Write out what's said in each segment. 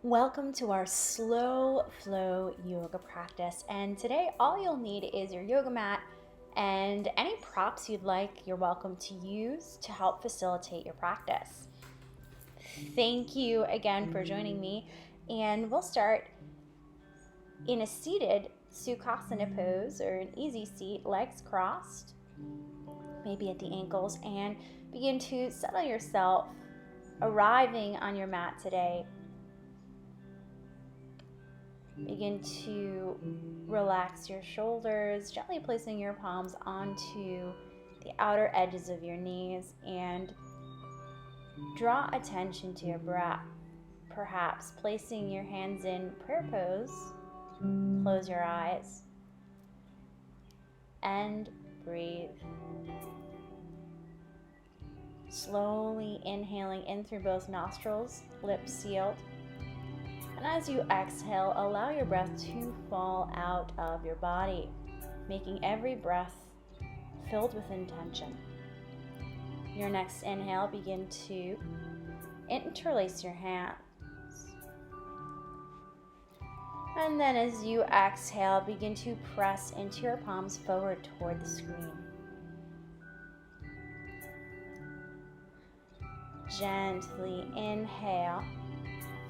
Welcome to our slow flow yoga practice. And today, all you'll need is your yoga mat and any props you'd like, you're welcome to use to help facilitate your practice. Thank you again for joining me. And we'll start in a seated Sukhasana pose or an easy seat, legs crossed, maybe at the ankles, and begin to settle yourself, arriving on your mat today. Begin to relax your shoulders, gently placing your palms onto the outer edges of your knees, and draw attention to your breath. Perhaps placing your hands in prayer pose. Close your eyes and breathe. Slowly inhaling in through both nostrils, lips sealed. And as you exhale, allow your breath to fall out of your body, making every breath filled with intention. Your next inhale, begin to interlace your hands. And then as you exhale, begin to press into your palms forward toward the screen. Gently inhale.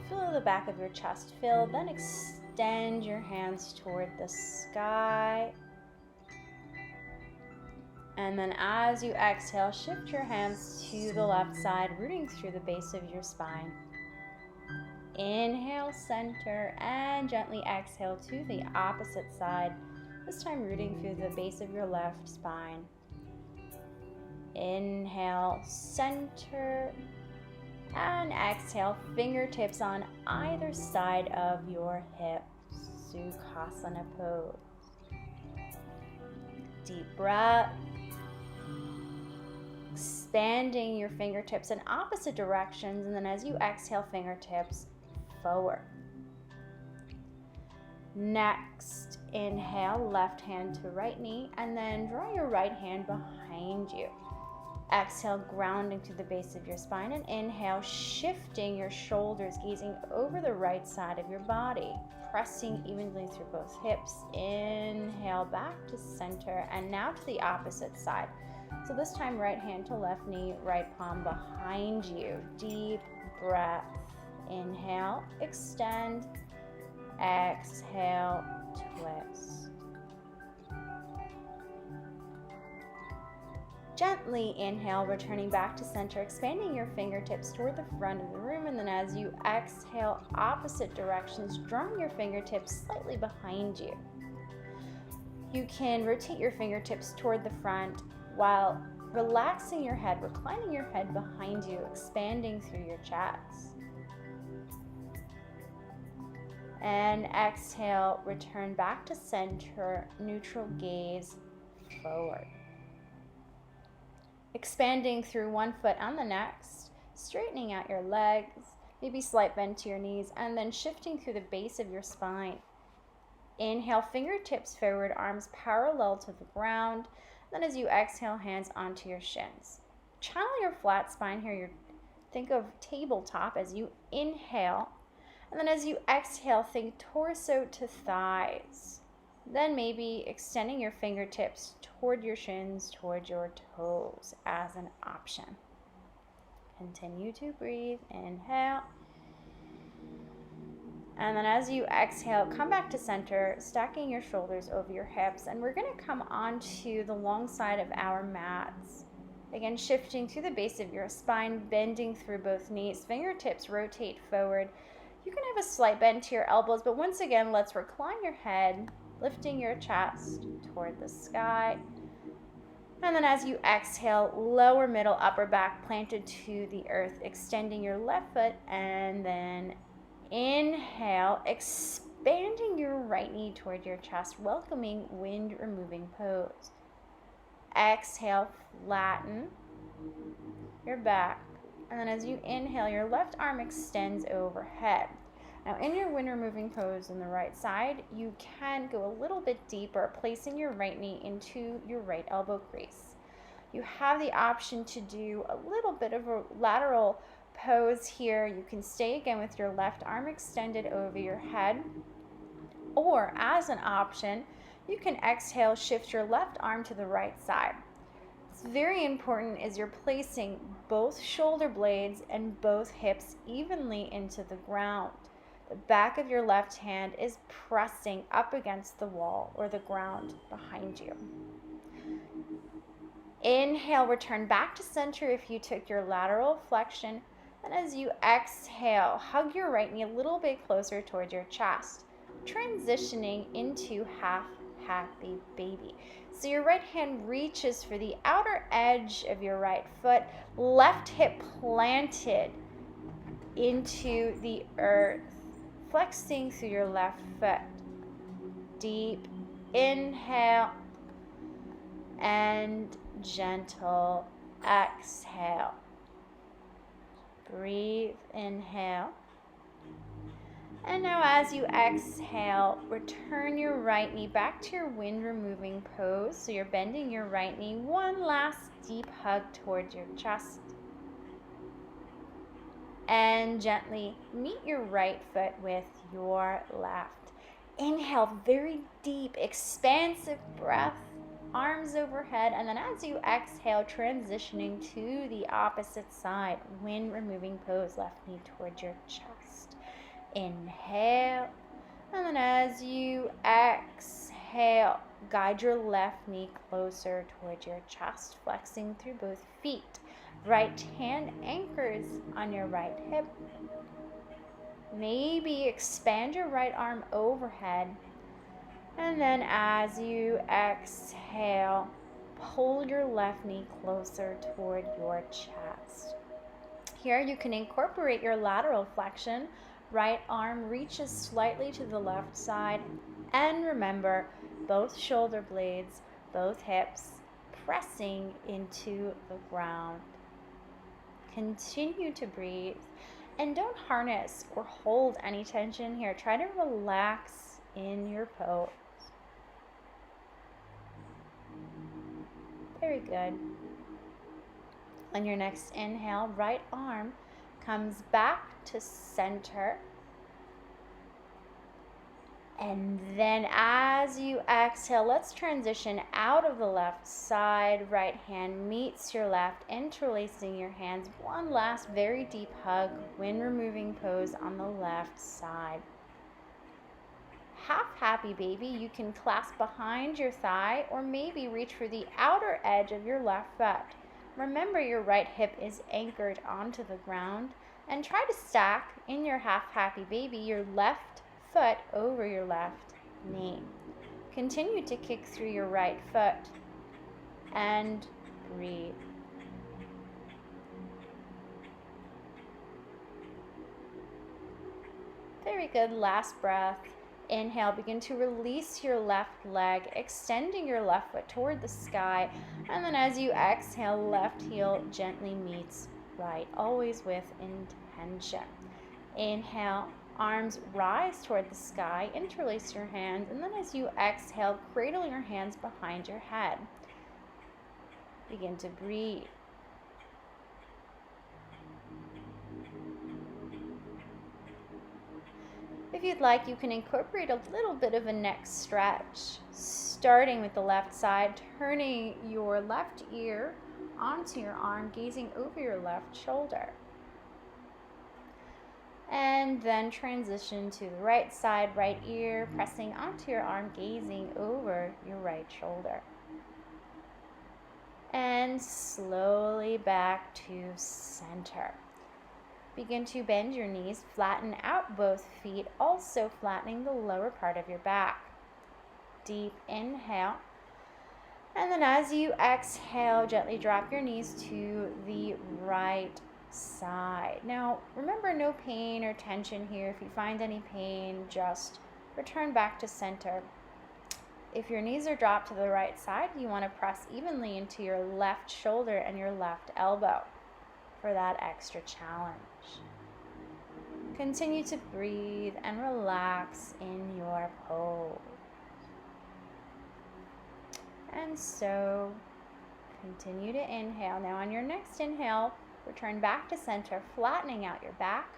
Feel the back of your chest fill, then extend your hands toward the sky. And then as you exhale, shift your hands to the left side, rooting through the base of your spine. Inhale, center, and gently exhale to the opposite side, this time rooting through the base of your left spine. Inhale, center, and exhale, fingertips on either side of your hips, Sukhasana pose. Deep breath, expanding your fingertips in opposite directions, and then as you exhale, fingertips forward. Next, inhale, left hand to right knee, and then draw your right hand behind you. Exhale, grounding to the base of your spine, and inhale, shifting your shoulders, gazing over the right side of your body, pressing evenly through both hips. Inhale, back to center, and now to the opposite side. So this time, right hand to left knee, right palm behind you. Deep breath. Inhale, extend. Exhale, twist. Gently inhale, returning back to center, expanding your fingertips toward the front of the room, and then as you exhale, opposite directions, drawing your fingertips slightly behind you. You can rotate your fingertips toward the front while relaxing your head, reclining your head behind you, expanding through your chest. And exhale, return back to center, neutral gaze forward. Expanding through one foot on the next, straightening out your legs, maybe slight bend to your knees, and then shifting through the base of your spine. Inhale, fingertips forward, arms parallel to the ground. Then as you exhale, hands onto your shins. Channel your flat spine here. Think of tabletop as you inhale. And then as you exhale, think torso to thighs. Then maybe extending your fingertips toward your shins, toward your toes as an option. Continue to breathe. Inhale. And then as you exhale, come back to center, stacking your shoulders over your hips. And we're going to come onto the long side of our mats. Again, shifting to the base of your spine, bending through both knees. Fingertips rotate forward. You can have a slight bend to your elbows, but once again, let's recline your head, lifting your chest toward the sky. And then as you exhale, lower middle, upper back planted to the earth, extending your left foot, and then inhale, expanding your right knee toward your chest, welcoming wind removing pose. Exhale, flatten your back. And then as you inhale, your left arm extends overhead. Now in your wind removing pose on the right side, you can go a little bit deeper, placing your right knee into your right elbow crease. You have the option to do a little bit of a lateral pose here. You can stay again with your left arm extended over your head, or as an option, you can exhale, shift your left arm to the right side. It's very important is you're placing both shoulder blades and both hips evenly into the ground. The back of your left hand is pressing up against the wall or the ground behind you. Inhale, return back to center if you took your lateral flexion. And as you exhale, hug your right knee a little bit closer towards your chest, transitioning into half happy baby. So your right hand reaches for the outer edge of your right foot, left hip planted into the earth, flexing through your left foot. Deep inhale and gentle exhale. Breathe, inhale. And now as you exhale, return your right knee back to your wind removing pose. So you're bending your right knee, one last deep hug towards your chest. And gently meet your right foot with your left. Inhale, very deep, expansive breath, arms overhead. And then as you exhale, transitioning to the opposite side, wind removing pose, left knee towards your chest. Inhale, and then as you exhale, guide your left knee closer towards your chest, flexing through both feet. Right hand anchors on your right hip. Maybe expand your right arm overhead. And then as you exhale, pull your left knee closer toward your chest. Here you can incorporate your lateral flexion. Right arm reaches slightly to the left side. And remember, both shoulder blades, both hips, pressing into the ground. Continue to breathe. And don't harness or hold any tension here. Try to relax in your pose. Very good. On your next inhale, right arm comes back to center. And then as you exhale, let's transition out of the left side. Right hand meets your left, interlacing your hands. One last very deep hug, wind removing pose on the left side. Half happy baby, you can clasp behind your thigh or maybe reach for the outer edge of your left foot. Remember your right hip is anchored onto the ground, and try to stack in your half happy baby your left foot over your left knee. Continue to kick through your right foot and breathe. Very good. Last breath. Inhale, begin to release your left leg, extending your left foot toward the sky. And then as you exhale, left heel gently meets right, always with intention. Inhale, arms rise toward the sky, interlace your hands. And then as you exhale, cradle your hands behind your head. Begin to breathe. If you'd like, you can incorporate a little bit of a neck stretch, starting with the left side, turning your left ear onto your arm, gazing over your left shoulder. And then transition to the right side, right ear, pressing onto your arm, gazing over your right shoulder. And slowly back to center. Begin to bend your knees, flatten out both feet, also flattening the lower part of your back. Deep inhale. And then as you exhale, gently drop your knees to the right side. Now, remember, no pain or tension here. If you find any pain, just return back to center. If your knees are dropped to the right side, you want to press evenly into your left shoulder and your left elbow for that extra challenge. Continue to breathe and relax in your pose. And so, continue to inhale. Now on your next inhale, Return back to center, flattening out your back.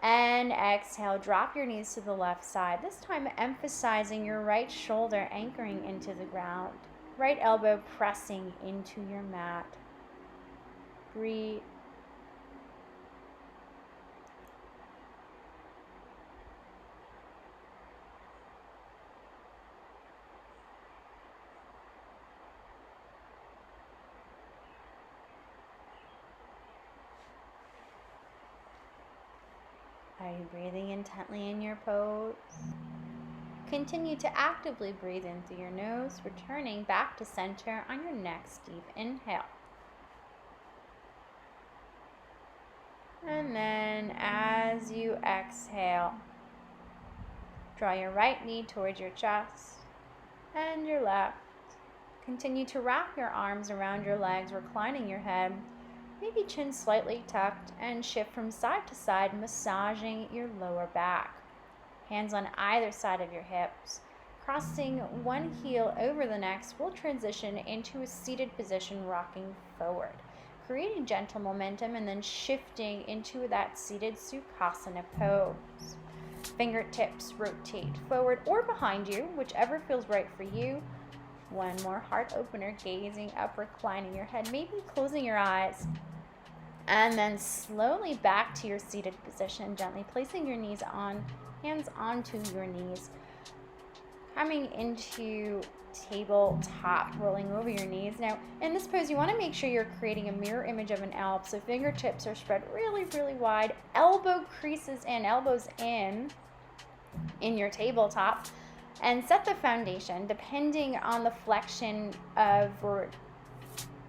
And exhale, drop your knees to the left side. This time emphasizing your right shoulder anchoring into the ground. Right elbow pressing into your mat. Breathe. Are you breathing intently in your pose? Continue to actively breathe in through your nose, returning back to center on your next deep inhale. And then as you exhale, draw your right knee towards your chest and your left. Continue to wrap your arms around your legs, reclining your head, maybe chin slightly tucked, and shift from side to side, massaging your lower back. Hands on either side of your hips. Crossing one heel over the next, we'll transition into a seated position, rocking forward, creating gentle momentum and then shifting into that seated Sukhasana pose. Fingertips rotate forward or behind you, whichever feels right for you. One more heart opener, gazing up, reclining your head, maybe closing your eyes. And then slowly back to your seated position, gently placing your hands onto your knees. Coming into tabletop, rolling over your knees. Now, in this pose, you want to make sure you're creating a mirror image of an L. So fingertips are spread really, really wide. Elbow creases in, elbows in your tabletop. And set the foundation depending on the flexion of or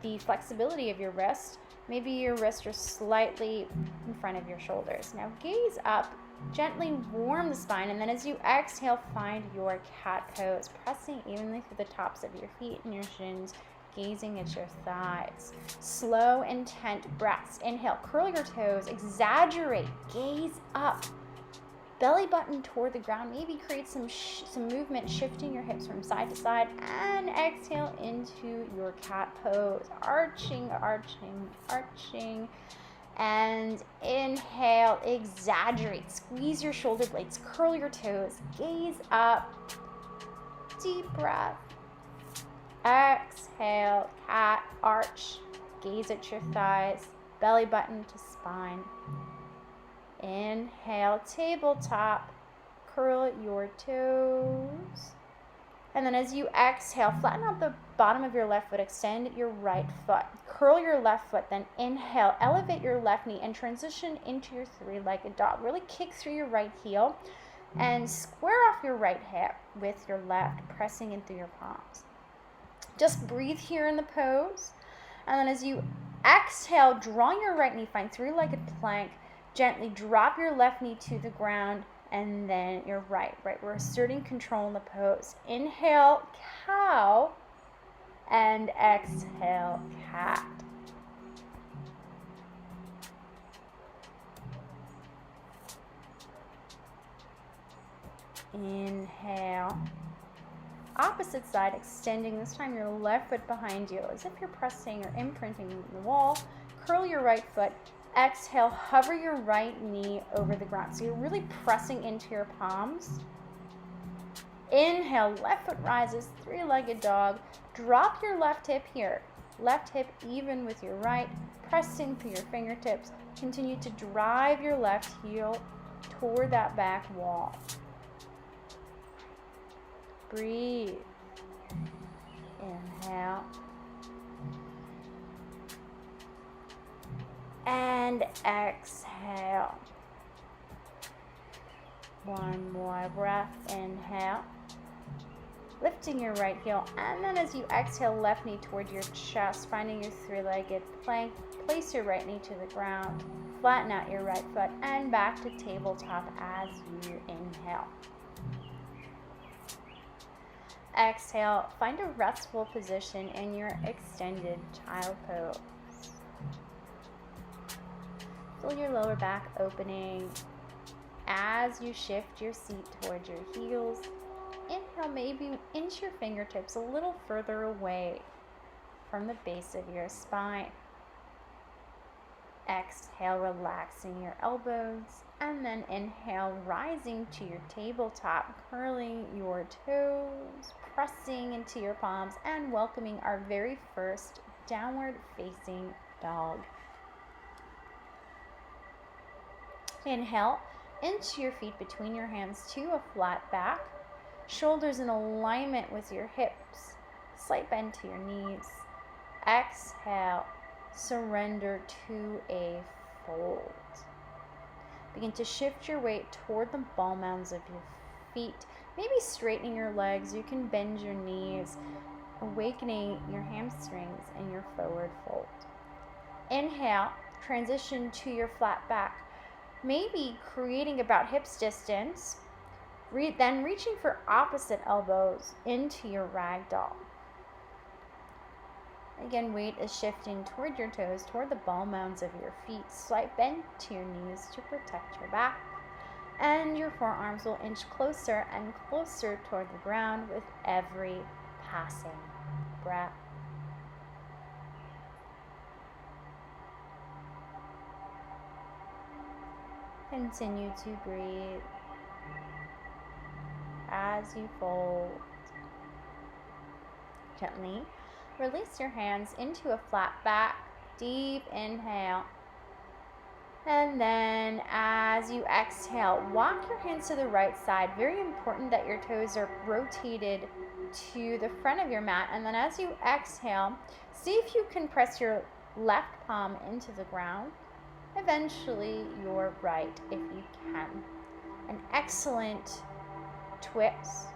the flexibility of your wrist. Maybe your wrists are slightly in front of your shoulders. Now gaze up, gently warm the spine, and then as you exhale, find your cat pose, pressing evenly through the tops of your feet and your shins, gazing at your thighs. Slow, intent breaths. Inhale, curl your toes, exaggerate, gaze up. Belly button toward the ground, maybe create some movement, shifting your hips from side to side, and exhale into your cat pose, arching, arching, arching, and inhale, exaggerate, squeeze your shoulder blades, curl your toes, gaze up, deep breath, exhale, cat, arch, gaze at your thighs, belly button to spine. Inhale, tabletop, curl your toes. And then as you exhale, flatten out the bottom of your left foot, extend your right foot. Curl your left foot, then inhale, elevate your left knee and transition into your three-legged dog. Really kick through your right heel and square off your right hip with your left, pressing in through your palms. Just breathe here in the pose. And then as you exhale, drawing your right knee, find three-legged plank. Gently drop your left knee to the ground and then your right. We're asserting control in the pose. Inhale, cow, and exhale, cat. Inhale. Opposite side, extending this time your left foot behind you as if you're pressing or imprinting the wall. Curl your right foot. Exhale, hover your right knee over the ground. So you're really pressing into your palms. Inhale, left foot rises, three-legged dog. Drop your left hip here. Left hip even with your right, pressing through your fingertips. Continue to drive your left heel toward that back wall. Breathe. Inhale. And exhale. One more breath. Inhale. Lifting your right heel. And then as you exhale, left knee toward your chest, finding your three-legged plank. Place your right knee to the ground. Flatten out your right foot and back to tabletop as you inhale. Exhale. Find a restful position in your extended child pose. Feel your lower back opening as you shift your seat towards your heels. Inhale, maybe inch your fingertips a little further away from the base of your spine. Exhale, relaxing your elbows. And then inhale, rising to your tabletop, curling your toes, pressing into your palms, and welcoming our very first downward facing dog. Inhale into your feet between your hands to a flat back, shoulders in alignment with your hips, slight bend to your knees. Exhale, surrender to a fold. Begin to shift your weight toward the ball mounds of your feet, maybe straightening your legs. You can bend your knees, awakening your hamstrings and your forward fold. Inhale, transition to your flat back, maybe creating about hips distance, then reaching for opposite elbows into your ragdoll. Again, weight is shifting toward your toes, toward the ball mounds of your feet. Slight bend to your knees to protect your back. And your forearms will inch closer and closer toward the ground with every passing breath. Continue to breathe as you fold. Gently release your hands into a flat back. Deep inhale. And then as you exhale, walk your hands to the right side. Very important that your toes are rotated to the front of your mat. And then as you exhale, see if you can press your left palm into the ground. Eventually your right if you can. An excellent twist.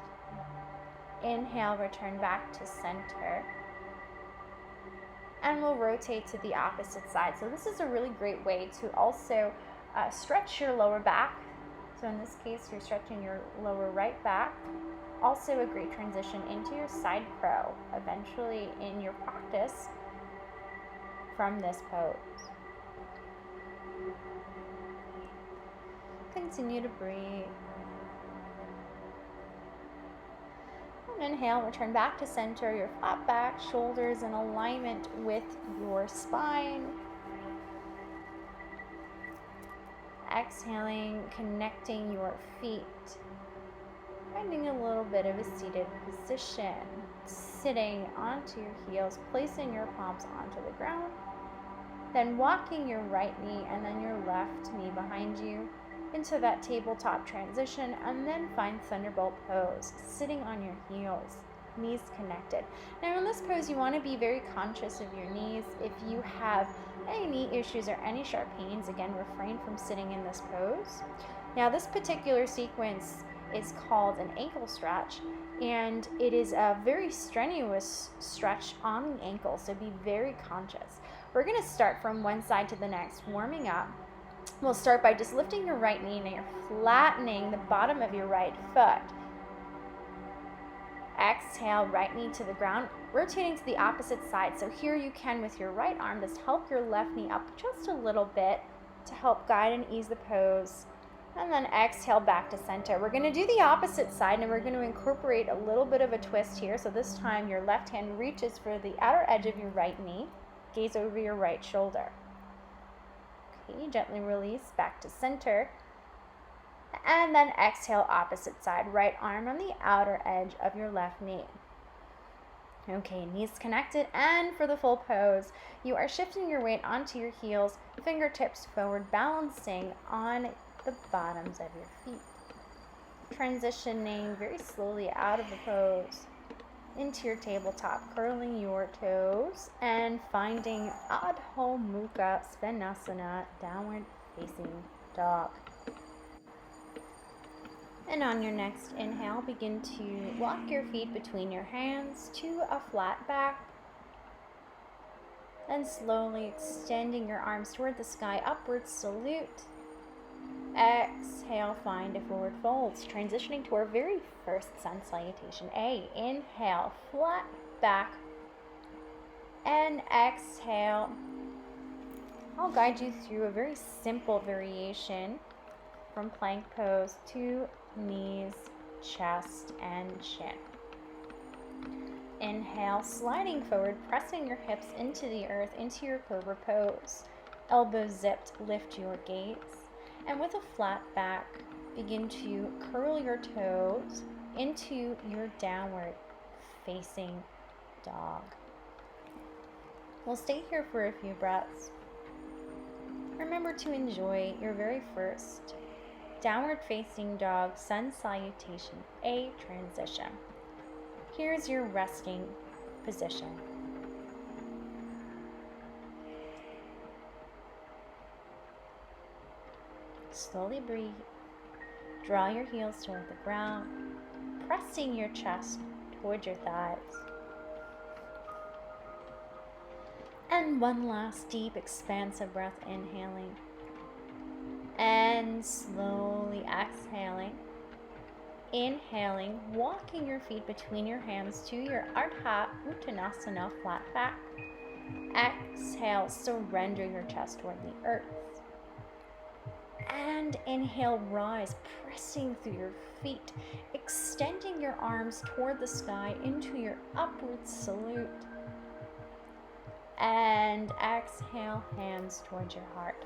Inhale, return back to center. And we'll rotate to the opposite side. So this is a really great way to also stretch your lower back. So in this case, you're stretching your lower right back. Also a great transition into your side crow, eventually in your practice from this pose. Continue to breathe. Inhale, return back to center, your flat back, shoulders in alignment with your spine. Exhaling, connecting your feet. Finding a little bit of a seated position. Sitting onto your heels, placing your palms onto the ground. Then walking your right knee and then your left knee behind you into that tabletop transition, and then find Thunderbolt pose, sitting on your heels, knees connected. Now in this pose, you want to be very conscious of your knees. If you have any knee issues or any sharp pains, again, refrain from sitting in this pose. Now this particular sequence is called an ankle stretch, and it is a very strenuous stretch on the ankle, so be very conscious. We're going to start from one side to the next, warming up. We'll start by just lifting your right knee and you're flattening the bottom of your right foot. Exhale, right knee to the ground, rotating to the opposite side. So here you can, with your right arm, just help your left knee up just a little bit to help guide and ease the pose. And then exhale back to center. We're going to do the opposite side, and we're going to incorporate a little bit of a twist here. So this time your left hand reaches for the outer edge of your right knee, gaze over your right shoulder. Gently release back to center, and then exhale opposite side, right arm on the outer edge of your left knee. Okay, knees connected, and for the full pose, you are shifting your weight onto your heels, fingertips forward, balancing on the bottoms of your feet. Transitioning very slowly out of the pose into your tabletop, curling your toes and finding Adho Mukha Svanasana, downward facing dog. And on your next inhale, begin to walk your feet between your hands to a flat back, and slowly extending your arms toward the sky, upward salute. Exhale, find a forward fold, transitioning to our very first sun salutation. Inhale, flat back, and exhale. I'll guide you through a very simple variation from plank pose to knees, chest, and chin. Inhale, sliding forward, pressing your hips into the earth, into your cobra pose. Elbows zipped, lift your gaze. And with a flat back, begin to curl your toes into your downward facing dog. We'll stay here for a few breaths. Remember to enjoy your very first downward facing dog sun salutation, a transition. Here's your resting position. Slowly breathe. Draw your heels toward the ground, pressing your chest toward your thighs. And one last deep, expansive breath, inhaling. And slowly exhaling. Inhaling, walking your feet between your hands to your Ardha Uttanasana, flat back. Exhale, surrender your chest toward the earth. And inhale, rise, pressing through your feet, extending your arms toward the sky into your upward salute. And exhale, hands towards your heart.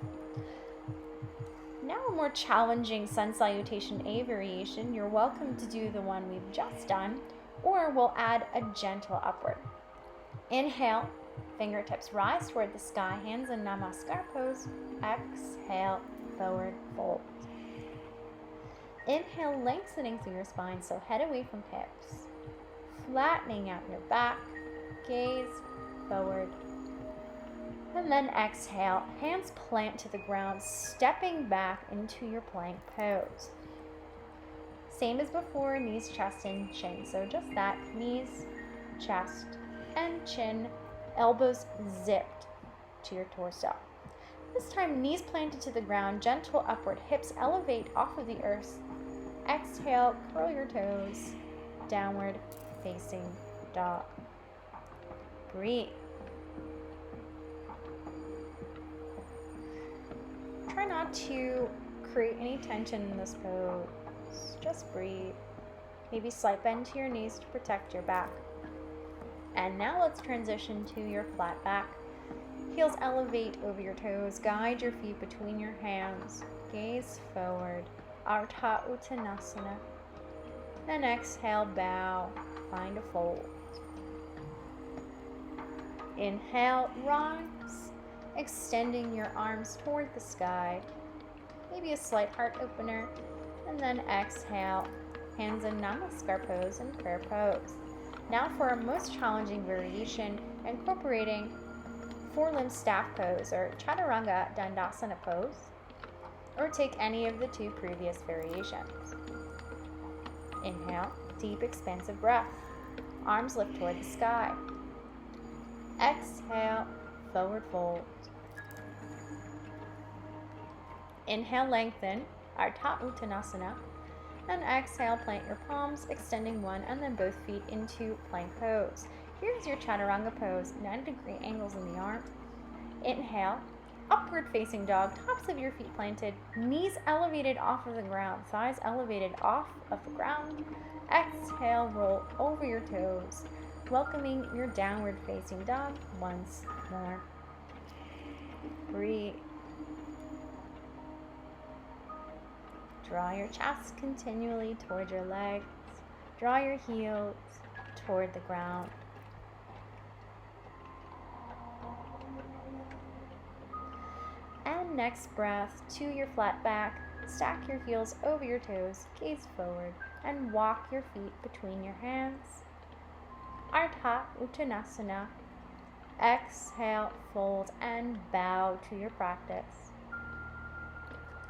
Now a more challenging sun salutation, a variation. You're welcome to do the one we've just done, or we'll add a gentle upward. Inhale, fingertips rise toward the sky, hands in Namaskar pose. Exhale, forward fold. Inhale, lengthening through your spine, so head away from hips. Flattening out your back, gaze forward. And then exhale, hands plant to the ground, stepping back into your plank pose. Same as before, knees, chest, and chin. So just that, knees, chest, and chin, elbows zipped to your torso. This time, knees planted to the ground, gentle upward, hips elevate off of the earth. Exhale, curl your toes, downward facing dog. Breathe. Try not to create any tension in this pose. Just breathe. Maybe slight bend to your knees to protect your back. And now let's transition to your flat back. Heels elevate over your toes. Guide your feet between your hands. Gaze forward. Ardha Uttanasana. Then exhale, bow. Find a fold. Inhale, rise. Extending your arms toward the sky. Maybe a slight heart opener. And then exhale. Hands in Namaskar pose and prayer pose. Now for our most challenging variation, incorporating four-limb staff pose or Chaturanga Dandasana pose, or take any of the two previous variations. Inhale, deep expansive breath. Arms lift toward the sky. Exhale, forward fold. Inhale, lengthen, Ardha Uttanasana. And exhale, plant your palms, extending one and then both feet into plank pose. Here's your Chaturanga pose, 90-degree angles in the arms. Inhale, upward facing dog, tops of your feet planted, knees elevated off of the ground, thighs elevated off of the ground. Exhale, roll over your toes, welcoming your downward facing dog once more. Breathe. Draw your chest continually toward your legs. Draw your heels toward the ground. And next breath, to your flat back, stack your heels over your toes, gaze forward, and walk your feet between your hands. Ardha Uttanasana. Exhale, fold, and bow to your practice.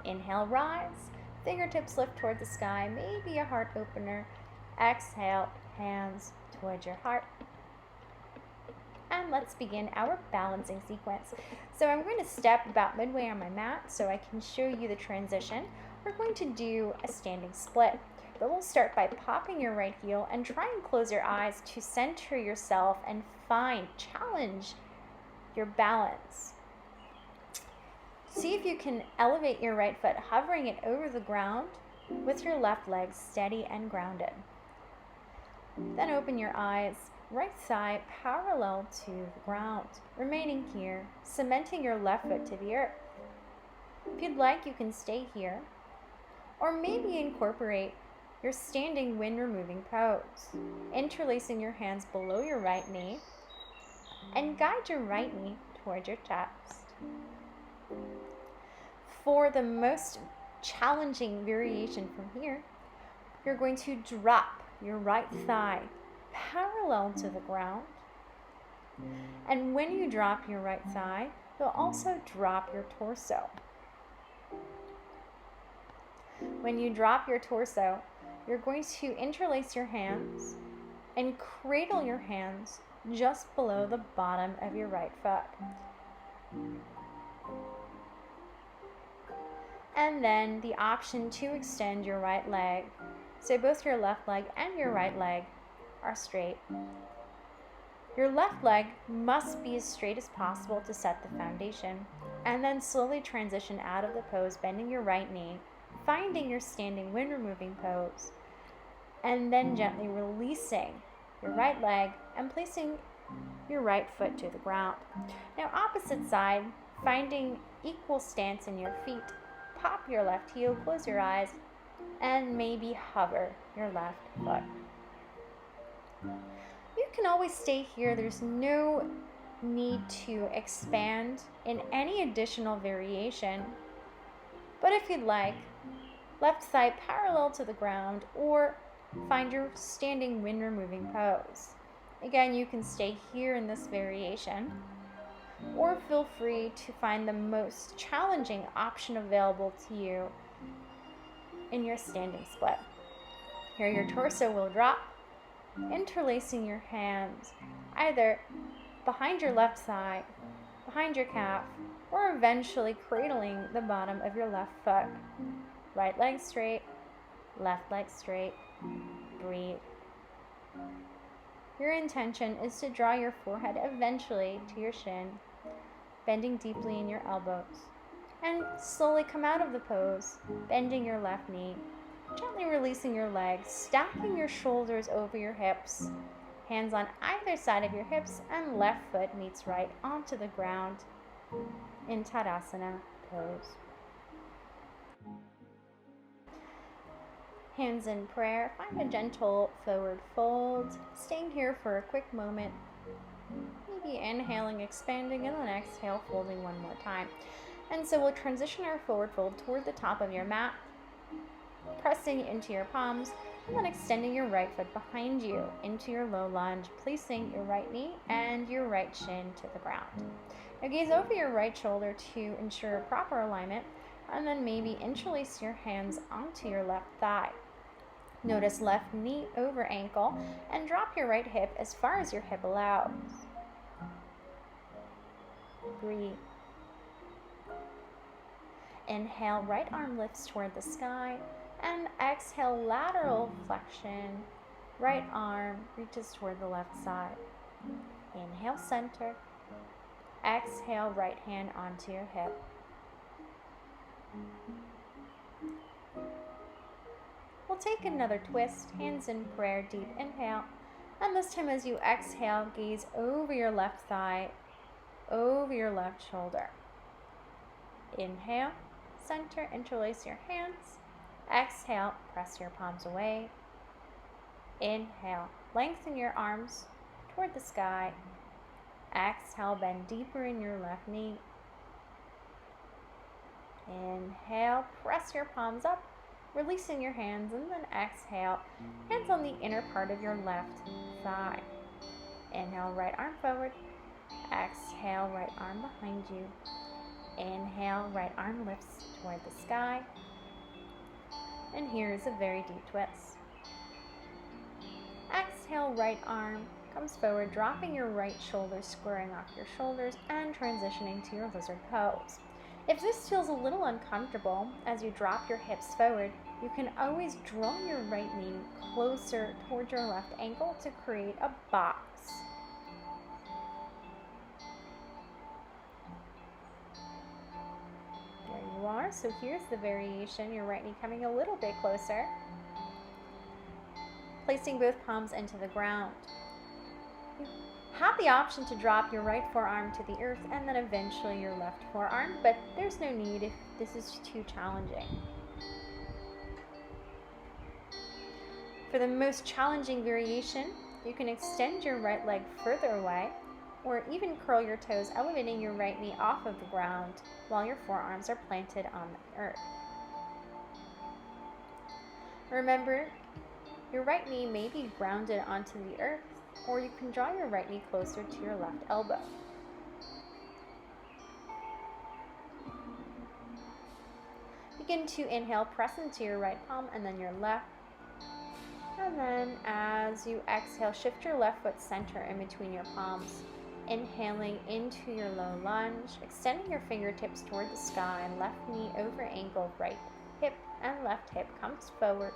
Inhale, rise. Fingertips lift toward the sky, maybe a heart opener. Exhale, hands towards your heart. And let's begin our balancing sequence. So I'm going to step about midway on my mat so I can show you the transition. We're going to do a standing split, but we'll start by popping your right heel and try and close your eyes to center yourself and challenge your balance. See if you can elevate your right foot, hovering it over the ground with your left leg steady and grounded. Then open your eyes, Right thigh parallel to the ground, remaining here, cementing your left foot to the earth. If you'd like, you can stay here, or maybe incorporate your standing wind removing pose, interlacing your hands below your right knee and guide your right knee towards your chest. For the most challenging variation from here, you're going to drop your right thigh parallel to the ground. And when you drop your right thigh, you'll also drop your torso. When you drop your torso, you're going to interlace your hands and cradle your hands just below the bottom of your right foot. And then the option to extend your right leg, so both your left leg and your right leg are straight. Your left leg must be as straight as possible to set the foundation, and then slowly transition out of the pose, bending your right knee, finding your standing wind removing pose, and then gently releasing your right leg and placing your right foot to the ground. Now opposite side, finding equal stance in your feet, pop your left heel, close your eyes, and maybe hover your left foot. You can always stay here. There's no need to expand in any additional variation. But if you'd like, left thigh parallel to the ground, or find your standing wind removing pose. Again, you can stay here in this variation, or feel free to find the most challenging option available to you in your standing split. Here your torso will drop, interlacing your hands either behind your left thigh, behind your calf, or eventually cradling the bottom of your left foot. Right leg straight, left leg straight. Breathe. Your intention is to draw your forehead eventually to your shin, bending deeply in your elbows, and slowly come out of the pose, bending your left knee, gently releasing your legs, stacking your shoulders over your hips, hands on either side of your hips, and left foot meets right onto the ground in Tadasana pose. Hands in prayer, find a gentle forward fold, staying here for a quick moment, maybe inhaling, expanding, and then exhale, folding one more time. And so we'll transition our forward fold toward the top of your mat, pressing into your palms, and then extending your right foot behind you into your low lunge, placing your right knee and your right shin to the ground. Now gaze over your right shoulder to ensure proper alignment, and then maybe interlace your hands onto your left thigh. Notice left knee over ankle, and drop your right hip as far as your hip allows. Breathe. Inhale, right arm lifts toward the sky, and exhale, lateral flexion. Right arm reaches toward the left side. Inhale, center. Exhale, right hand onto your hip. We'll take another twist, hands in prayer, deep inhale. And this time as you exhale, gaze over your left thigh, over your left shoulder. Inhale, center, interlace your hands. Exhale, press your palms away. Inhale, lengthen your arms toward the sky. Exhale, bend deeper in your left knee. Inhale, press your palms up, releasing your hands, and then exhale, hands on the inner part of your left thigh. Inhale, right arm forward. Exhale, right arm behind you. Inhale, right arm lifts toward the sky. And here's a very deep twist. Exhale, right arm comes forward, dropping your right shoulder, squaring off your shoulders, and transitioning to your lizard pose. If this feels a little uncomfortable as you drop your hips forward, you can always draw your right knee closer towards your left ankle to create a box. There you are. So here's the variation. Your right knee coming a little bit closer. Placing both palms into the ground. You have the option to drop your right forearm to the earth and then eventually your left forearm, but there's no need if this is too challenging. For the most challenging variation, you can extend your right leg further away or even curl your toes, elevating your right knee off of the ground while your forearms are planted on the earth. Remember, your right knee may be grounded onto the earth, or you can draw your right knee closer to your left elbow. Begin to inhale, press into your right palm and then your left. And then as you exhale, shift your left foot center in between your palms. Inhaling into your low lunge, extending your fingertips toward the sky, left knee over ankle, right hip and left hip comes forward.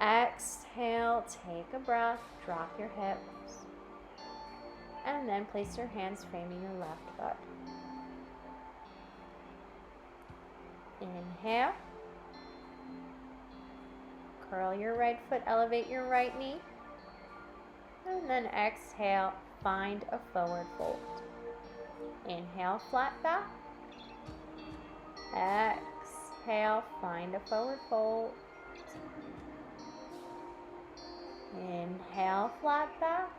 Exhale, take a breath, drop your hips, and then place your hands framing your left foot. Inhale, curl your right foot, elevate your right knee, and then exhale, find a forward fold. Inhale, flat back. Exhale, find a forward fold. Inhale, flat back.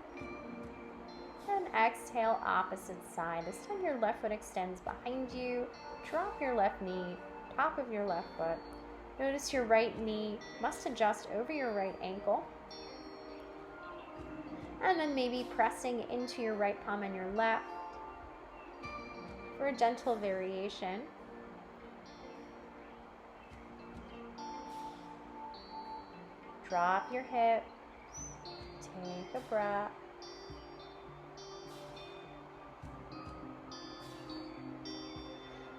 And exhale, opposite side. This time your left foot extends behind you. Drop your left knee, top of your left foot. Notice your right knee must adjust over your right ankle. And then maybe pressing into your right palm and your left for a gentle variation. Drop your hips, take a breath.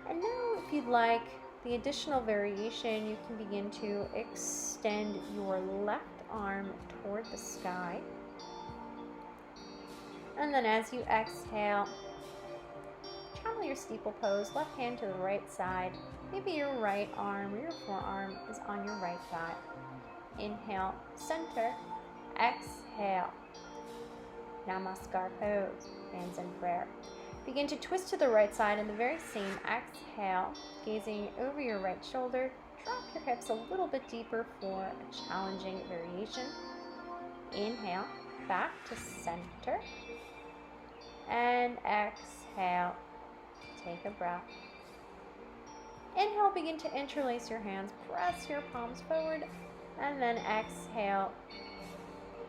And now if you'd like the additional variation, you can begin to extend your left arm toward the sky. And then as you exhale, channel your steeple pose, left hand to the right side. Maybe your right arm or your forearm is on your right thigh. Inhale, center, exhale. Namaskar pose, hands in prayer. Begin to twist to the right side in the very same exhale, gazing over your right shoulder. Drop your hips a little bit deeper for a challenging variation. Inhale, back to center. And exhale, take a breath. Inhale, begin to interlace your hands, press your palms forward, and then exhale,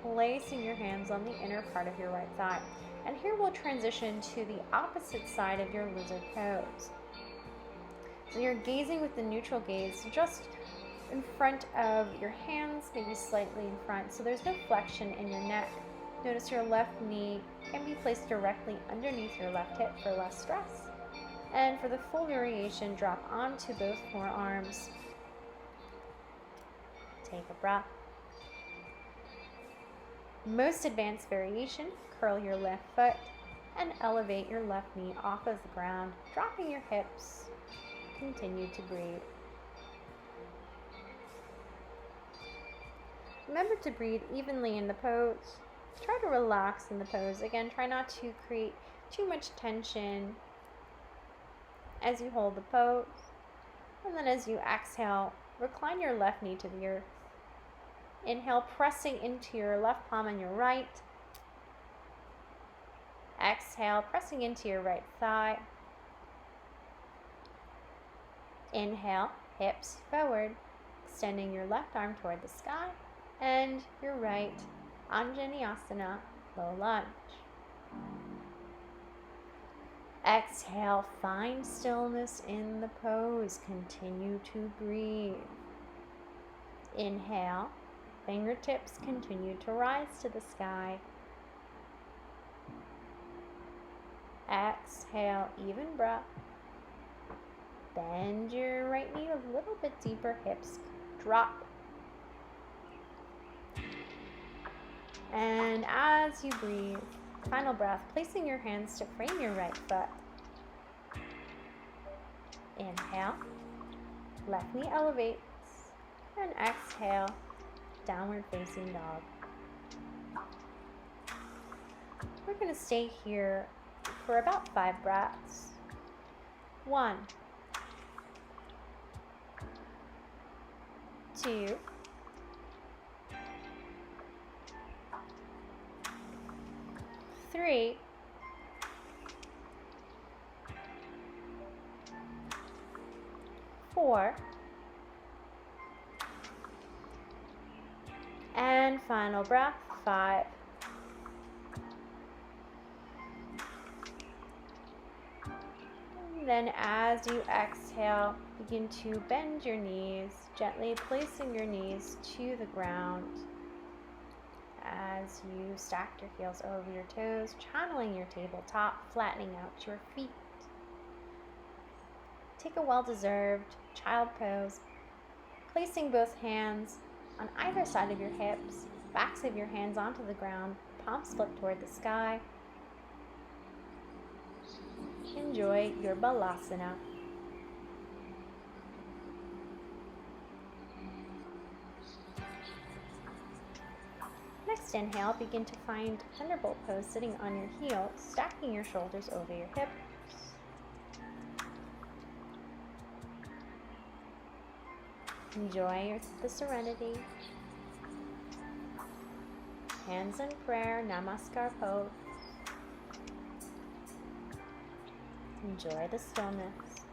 placing your hands on the inner part of your right thigh. And here we'll transition to the opposite side of your lizard pose. So you're gazing with the neutral gaze just in front of your hands, maybe slightly in front, so there's no flexion in your neck. Notice your left knee can be placed directly underneath your left hip for less stress. And for the full variation, drop onto both forearms. Take a breath. Most advanced variation, curl your left foot and elevate your left knee off of the ground, dropping your hips. Continue to breathe. Remember to breathe evenly in the pose. Try to relax in the pose. Again, try not to create too much tension as you hold the pose. And then as you exhale, recline your left knee to the earth. Inhale, pressing into your left palm and your right. Exhale, pressing into your right thigh. Inhale, hips forward, extending your left arm toward the sky, and your right, Anjaneyasana, low lunge. Exhale, find stillness in the pose. Continue to breathe. Inhale, fingertips continue to rise to the sky. Exhale, even breath. Bend your right knee a little bit deeper, hips drop. And as you breathe, final breath, placing your hands to frame your right foot. Inhale, left knee elevates, and exhale, downward facing dog. We're going to stay here for about 5 breaths. 1, 2, 3, 4, and final breath, 5. And then as you exhale, begin to bend your knees, gently placing your knees to the ground as you stack your heels over your toes, channeling your tabletop, flattening out your feet. Take a well-deserved child pose, placing both hands on either side of your hips, backs of your hands onto the ground, palms flipped toward the sky. Enjoy your Balasana. Next inhale, begin to find Thunderbolt pose sitting on your heels, stacking your shoulders over your hips. Enjoy the serenity. Hands in prayer, Namaskar pose. Enjoy the stillness.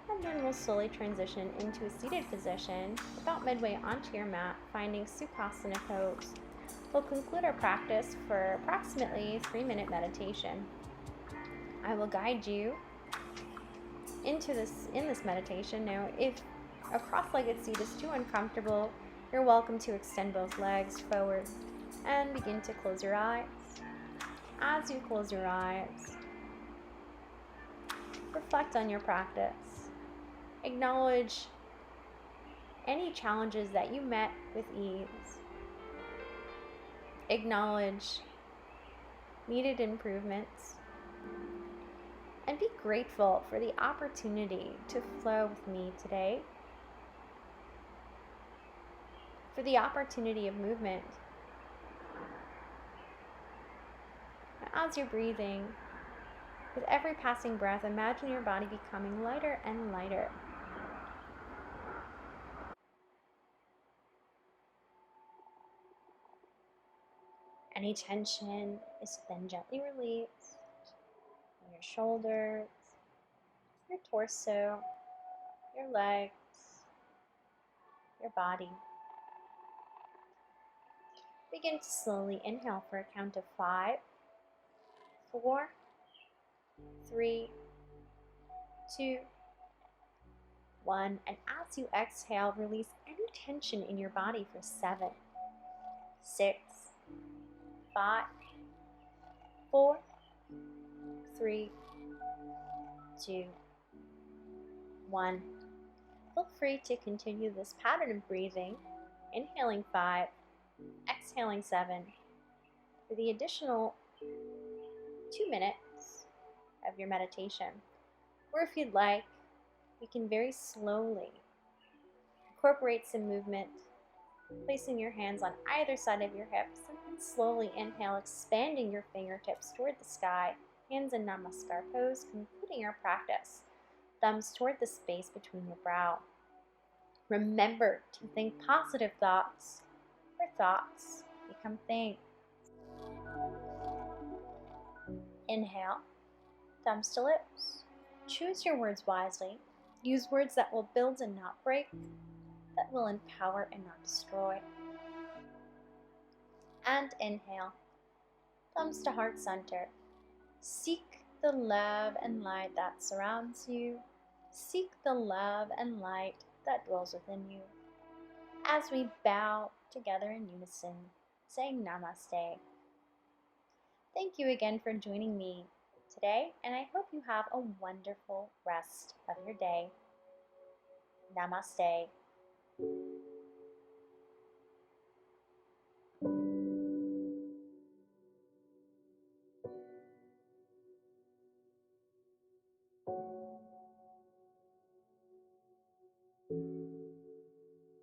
And then we'll slowly transition into a seated position, about midway onto your mat, finding Sukhasana pose. We'll conclude our practice for approximately 3-minute meditation. I will guide you in this meditation. Now, if a cross-legged seat is too uncomfortable, you're welcome to extend both legs forward and begin to close your eyes. As you close your eyes, reflect on your practice. Acknowledge any challenges that you met with ease. Acknowledge needed improvements. And be grateful for the opportunity to flow with me today, for the opportunity of movement. As you're breathing, with every passing breath, imagine your body becoming lighter and lighter. Any tension is then gently released from your shoulders, your torso, your legs, your body. Begin to slowly inhale for a count of 5, 4, 3, 2, 1. And as you exhale, release any tension in your body for 7, 6, 5, 4, 3, 2, 1. Feel free to continue this pattern of breathing, inhaling 5, exhaling 7, for the additional 2 minutes of your meditation. Or if you'd like, you can very slowly incorporate some movement, placing your hands on either side of your hips, and then slowly inhale, expanding your fingertips toward the sky, hands in Namaskar pose, concluding our practice. Thumbs toward the space between your brow. Remember to think positive thoughts, for thoughts become things. Inhale, thumbs to lips. Choose your words wisely. Use words that will build and not break, that will empower and not destroy. And inhale, thumbs to heart center. Seek the love and light that surrounds you. Seek the love and light that dwells within you. As we bow together in unison, saying Namaste. Thank you again for joining me today, and I hope you have a wonderful rest of your day. Namaste.